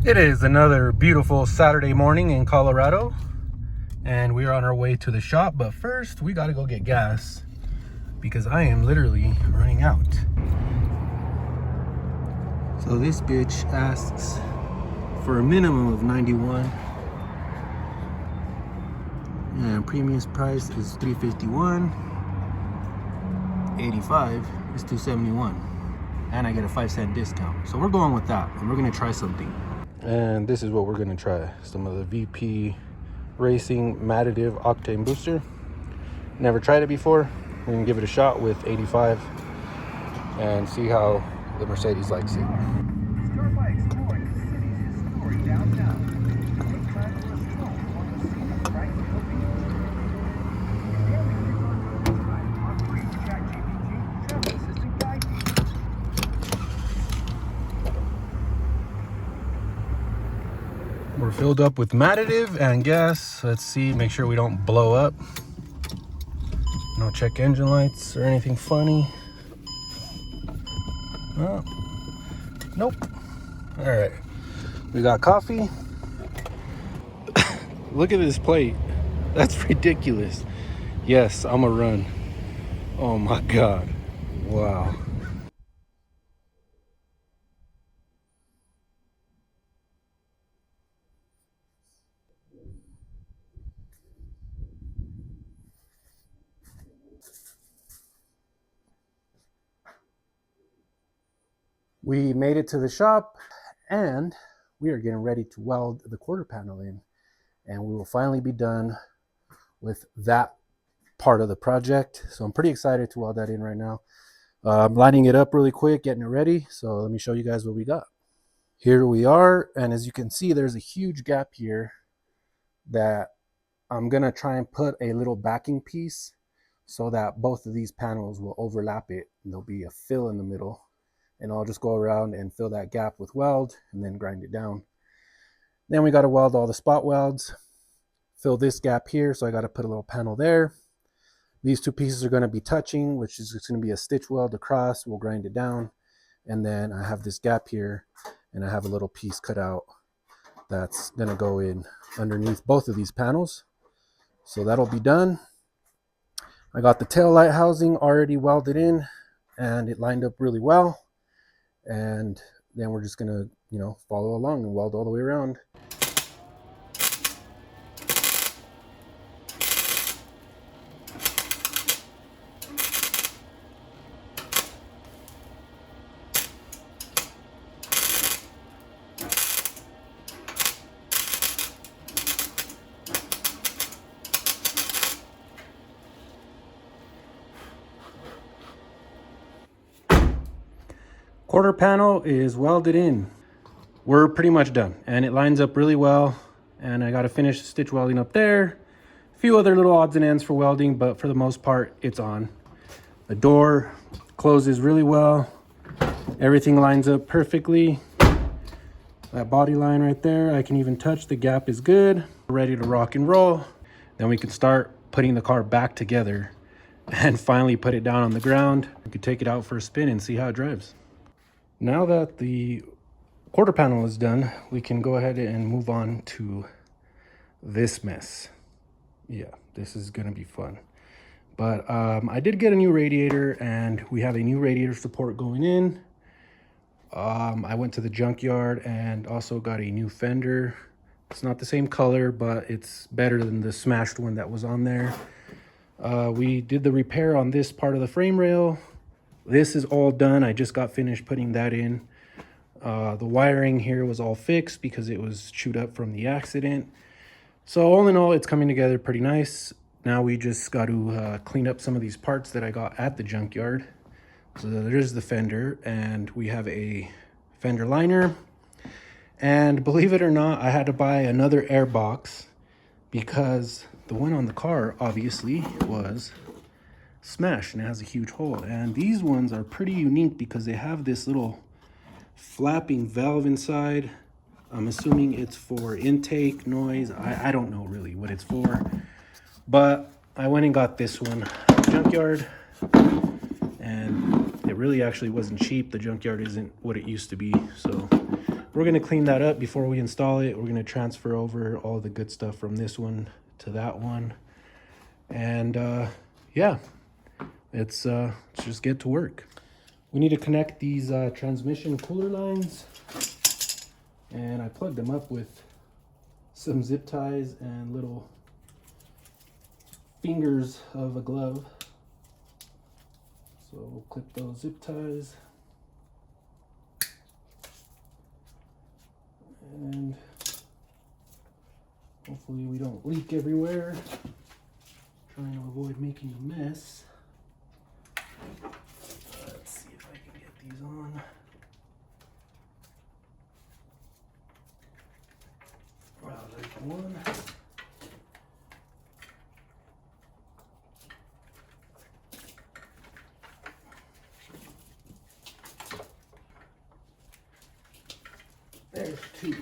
It is another beautiful Saturday morning in Colorado, and we are on our way to the shop. But first, we got to go get gas because I am literally running out. So this bitch asks for a minimum of 91, and premium price is $351. 85 is $271, and I get a 5-cent discount. So we're going with that, and we're gonna try something. And this is what we're gonna try: some of the VP Racing Additive Octane Booster. Never tried it before. We're gonna give it a shot with 85 and see how the Mercedes likes it. We're filled up with additive and gas. Let's see, make sure we don't blow up. No check engine lights or anything funny. Oh, nope. All right, we got coffee. Look at this plate. That's ridiculous. Yes, I'm a run. Oh my God. Wow. We made it to the shop and we are getting ready to weld the quarter panel in, and we will finally be done with that part of the project. So I'm pretty excited to weld that in right now. I'm lining it up really quick, getting it ready. So let me show you guys what we got. Here we are, and as you can see, there's a huge gap here that I'm gonna try and put a little backing piece so that both of these panels will overlap it, and there'll be a fill in the middle, and I'll just go around and fill that gap with weld and then grind it down. Then we got to weld all the spot welds, fill this gap here, so I got to put a little panel there. These two pieces are going to be touching, which is just going to be a stitch weld across. We'll grind it down, and then I have this gap here, and I have a little piece cut out that's going to go in underneath both of these panels. So that'll be done. I got the tail light housing already welded in, and it lined up really well. And then we're just gonna, follow along and weld all the way around. Quarter panel is welded in. We're pretty much done, and it lines up really well. And I got to finish stitch welding up there. A few other little odds and ends for welding, but for the most part, it's on. The door closes really well. Everything lines up perfectly. That body line right there, I can even touch. The gap is good. We're ready to rock and roll. Then we can start putting the car back together and finally put it down on the ground. We could take it out for a spin and see how it drives. Now that the quarter panel is done, we can go ahead and move on to this mess. Yeah, this is gonna be fun. But I did get a new radiator, and we have a new radiator support going in. I went to the junkyard and also got a new fender. It's not the same color, but it's better than the smashed one that was on there. We did the repair on this part of the frame rail. This is all done. I just got finished putting that in. The wiring here was all fixed because it was chewed up from the accident. So all in all, it's coming together pretty nice. Now we just got to clean up some of these parts that I got at the junkyard. So there's the fender, and we have a fender liner. And believe it or not, I had to buy another airbox because the one on the car obviously was smashed and it has a huge hole. And these ones are pretty unique because they have this little flapping valve inside. I'm assuming it's for intake noise. I don't know really what it's for, but I went and got this one at the junkyard, and it really actually wasn't cheap. The junkyard isn't what it used to be, so we're going to clean that up before we install it. We're going to transfer over all the good stuff from this one to that one. And yeah, let's just get to work. We need to connect these transmission cooler lines, and I plugged them up with some zip ties and little fingers of a glove. So we'll clip those zip ties. And hopefully we don't leak everywhere. Trying to avoid making a mess. Let's see if I can get these on. Wow, there's one. There's two.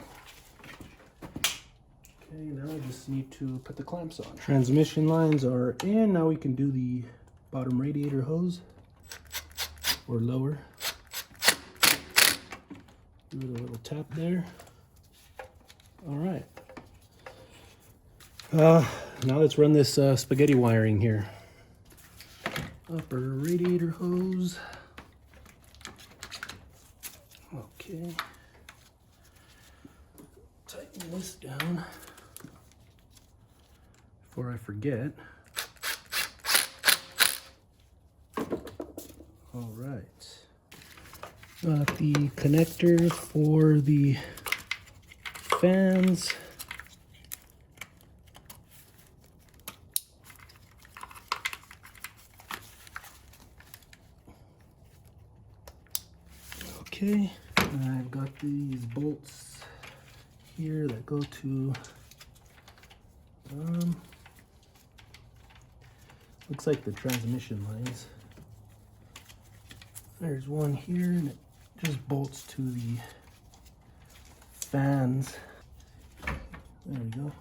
Okay, now I just need to put the clamps on. Transmission lines are in. Now we can do the bottom radiator hose, or lower. Give it a little tap there. All right. Now let's run this spaghetti wiring here. Upper radiator hose. Okay. Tighten this down before I forget. All right. Got the connector for the fans. Okay, I've got these bolts here that go to looks like the transmission lines. There's one here and it just bolts to the fans. There we go.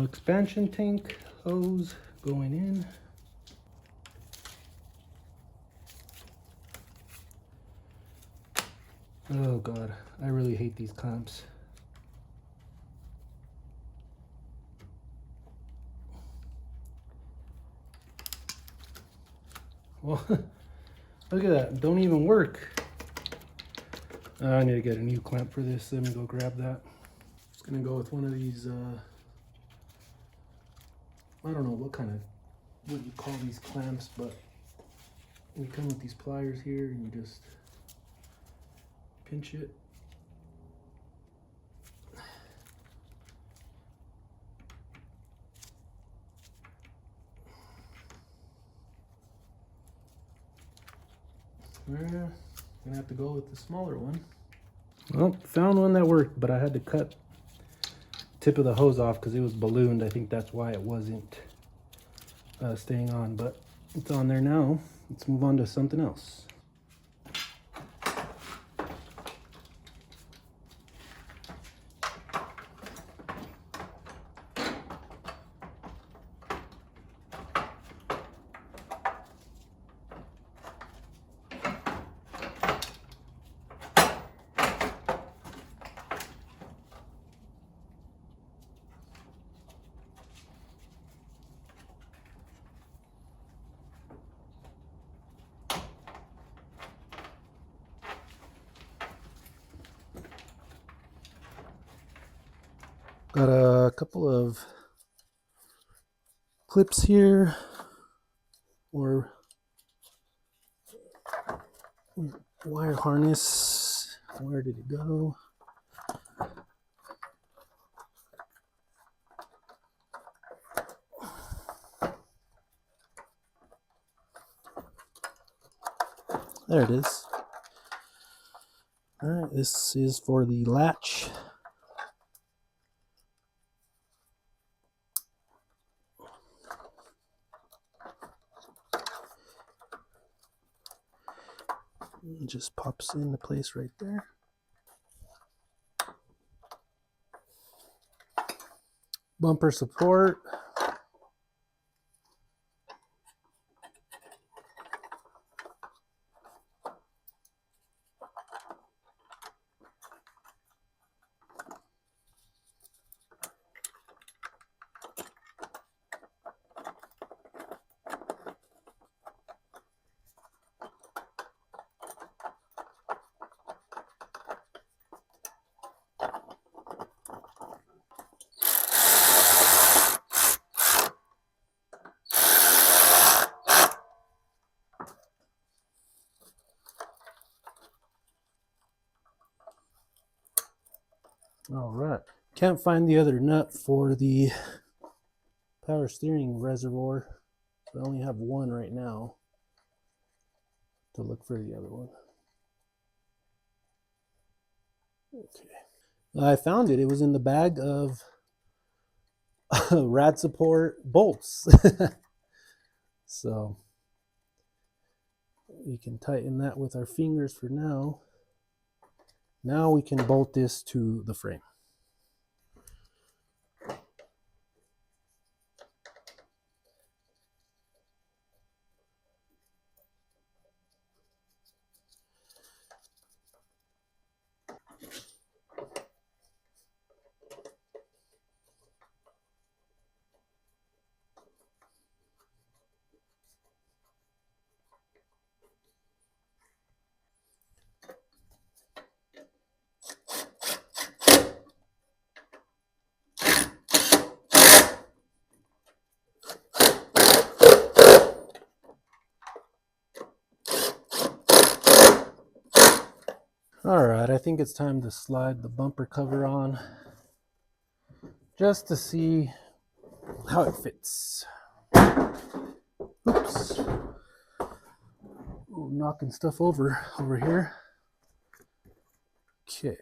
Expansion tank hose going in. Oh God, I really hate these clamps. Well, look at that, don't even work. I need to get a new clamp for this. Let me go grab that. Just gonna go with one of these I don't know what you call these clamps, but they come with these pliers here and you just pinch it. Yeah, gonna have to go with the smaller one. Well, found one that worked, but I had to cut tip of the hose off because it was ballooned. I think that's why it wasn't staying on, but it's on there now. Let's move on to something else. Got a couple of clips here, or wire harness. Where did it go? There it is. All right, this is for the latch. It just pops into place right there. Bumper support. All right. Can't find the other nut for the power steering reservoir. So I only have one right now to look for the other one. Okay. I found it. It was in the bag of rad support bolts. So we can tighten that with our fingers for now. Now we can bolt this to the frame. All right, I think it's time to slide the bumper cover on just to see how it fits. Oops. Ooh, knocking stuff over here. Okay.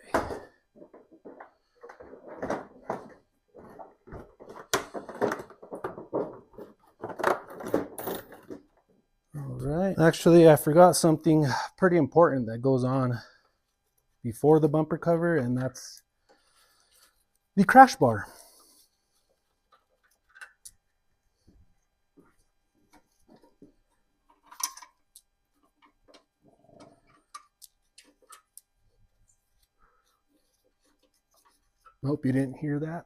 All right. Actually, I forgot something pretty important that goes on before the bumper cover, and that's the crash bar. Hope you didn't hear that.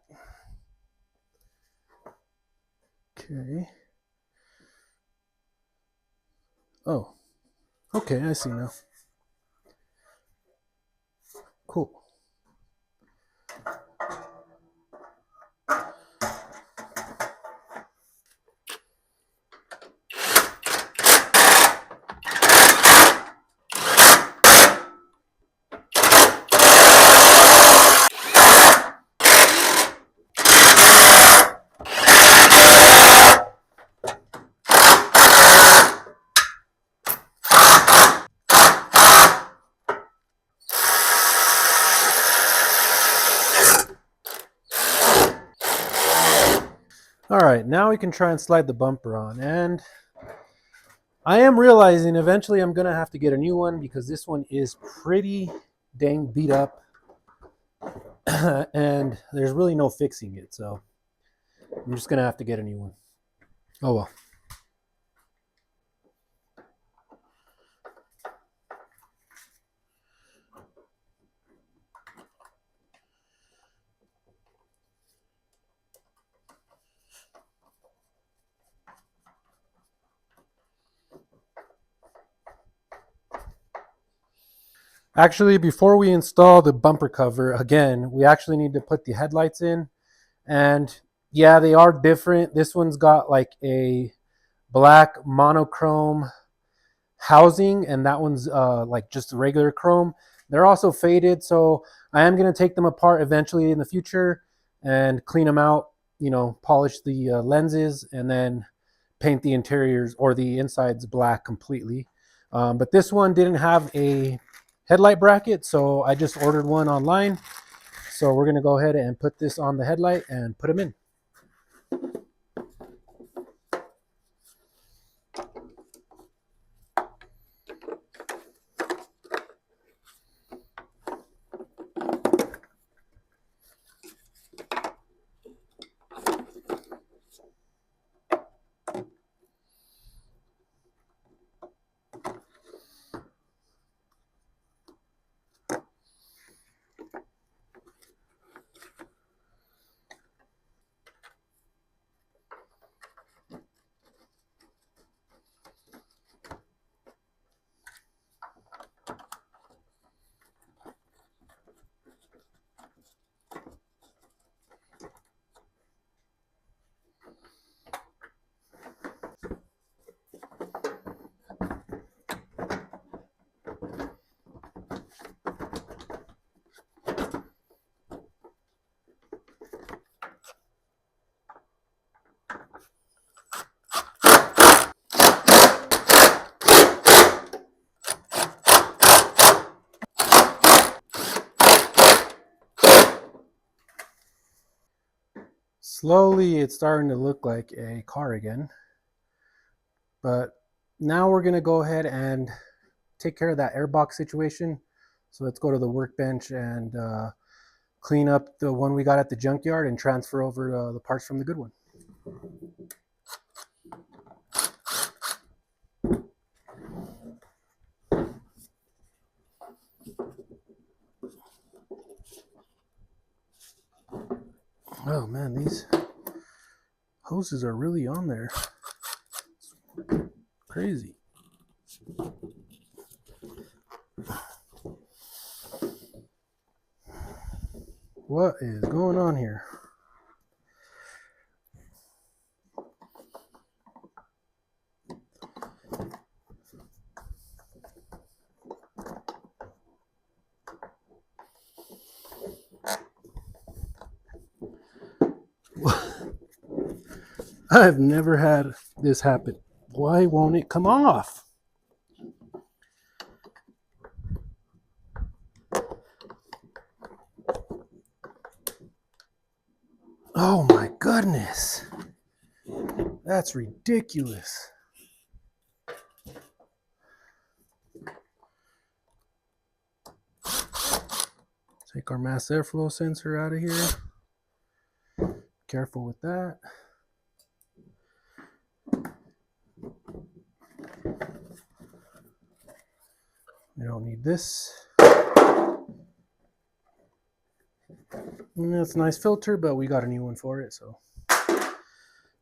Okay. Oh, okay, I see now. Cool. All right, now we can try and slide the bumper on, and I am realizing eventually I'm gonna have to get a new one because this one is pretty dang beat up and there's really no fixing it, so I'm just gonna have to get a new one. Oh well. Actually, before we install the bumper cover, again, we actually need to put the headlights in. And yeah, they are different. This one's got like a black monochrome housing, and that one's like just regular chrome. They're also faded, so I am going to take them apart eventually in the future and clean them out, you know, polish the lenses, and then paint the interiors or the insides black completely. But this one didn't have a headlight bracket, so I just ordered one online. So we're going to go ahead and put this on the headlight and put them in. Slowly it's starting to look like a car again. But now we're going to go ahead and take care of that airbox situation. So let's go to the workbench and clean up the one we got at the junkyard and transfer over the parts from the good one. Oh man, these hoses are really on there. Crazy. What is going on here? I've never had this happen. Why won't it come off? Oh my goodness. That's ridiculous. Take our mass airflow sensor out of here. Careful with that. We don't need this. It's a nice filter, but we got a new one for it, so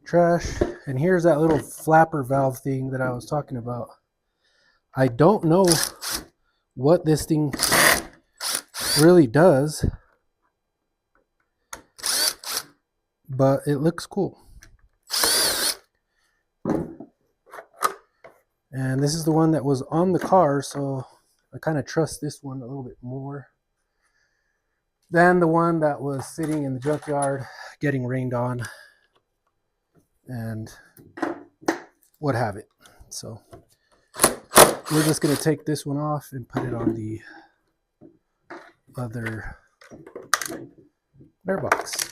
trash. And here's that little flapper valve thing that I was talking about. I don't know what this thing really does, but it looks cool. And this is the one that was on the car, so I kind of trust this one a little bit more than the one that was sitting in the junkyard getting rained on and what have it. So we're just going to take this one off and put it on the other airbox.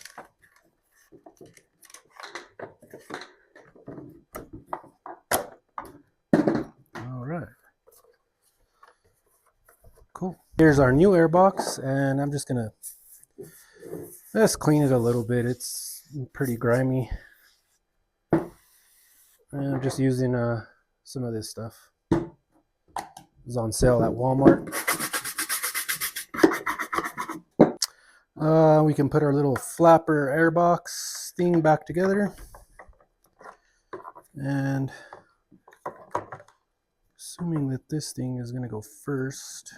All right. Cool. Here's our new airbox, and I'm just going to clean it a little bit. It's pretty grimy. And I'm just using some of this stuff. It was on sale at Walmart. We can put our little flapper airbox thing back together. And assuming that this thing is going to go first.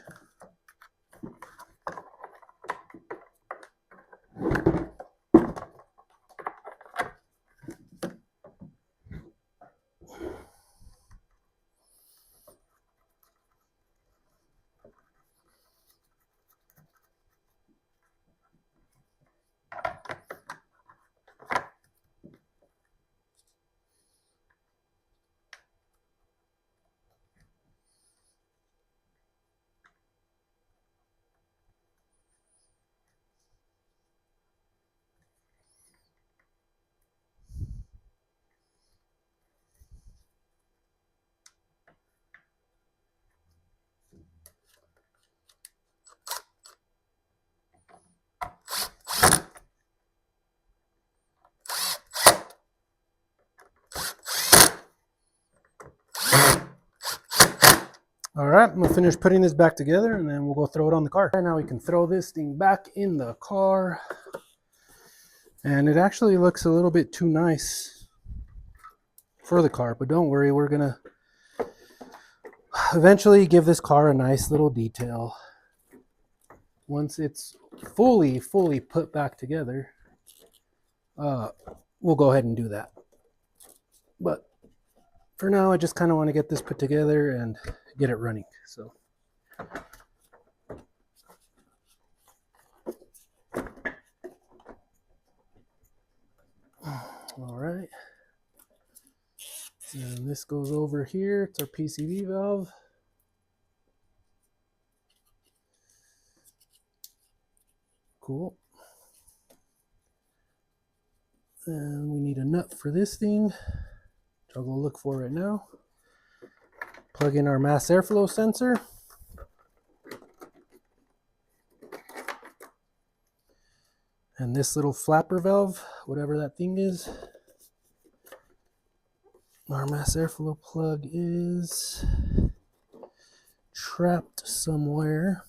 All right, I'm gonna finish putting this back together and then we'll go throw it on the car. Right now we can throw this thing back in the car. And it actually looks a little bit too nice for the car, but don't worry, we're gonna eventually give this car a nice little detail. Once it's fully put back together, we'll go ahead and do that. But for now, I just kind of want to get this put together and get it running. So all right, and this goes over here. It's our PCV valve. Cool. for this thing, which I'll go look for right now, plug in our mass airflow sensor. And this little flapper valve, whatever that thing is, our mass airflow plug is trapped somewhere.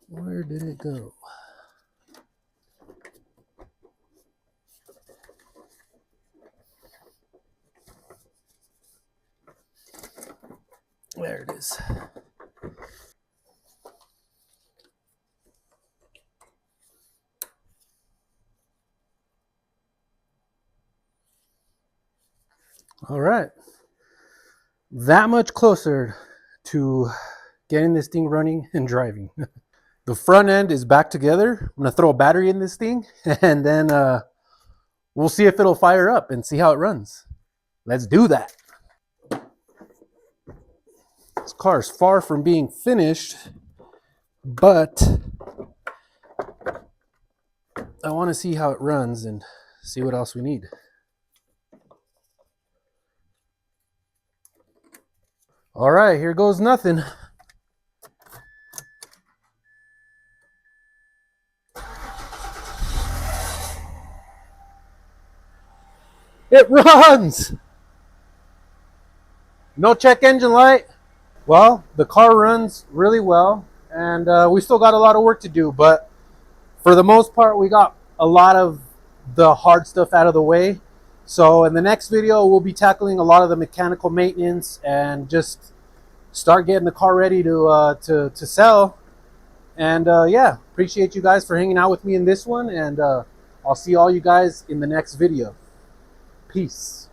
Where did it go? There it is. All right. That much closer to getting this thing running and driving. The front end is back together. I'm gonna throw a battery in this thing and then we'll see if it'll fire up and see how it runs. Let's do that. This car is far from being finished, but I want to see how it runs and see what else we need. All right, here goes nothing. It runs! No check engine light. Well, the car runs really well, and we still got a lot of work to do, but for the most part, we got a lot of the hard stuff out of the way. So in the next video, we'll be tackling a lot of the mechanical maintenance and just start getting the car ready to sell. And yeah, appreciate you guys for hanging out with me in this one, and I'll see all you guys in the next video. Peace.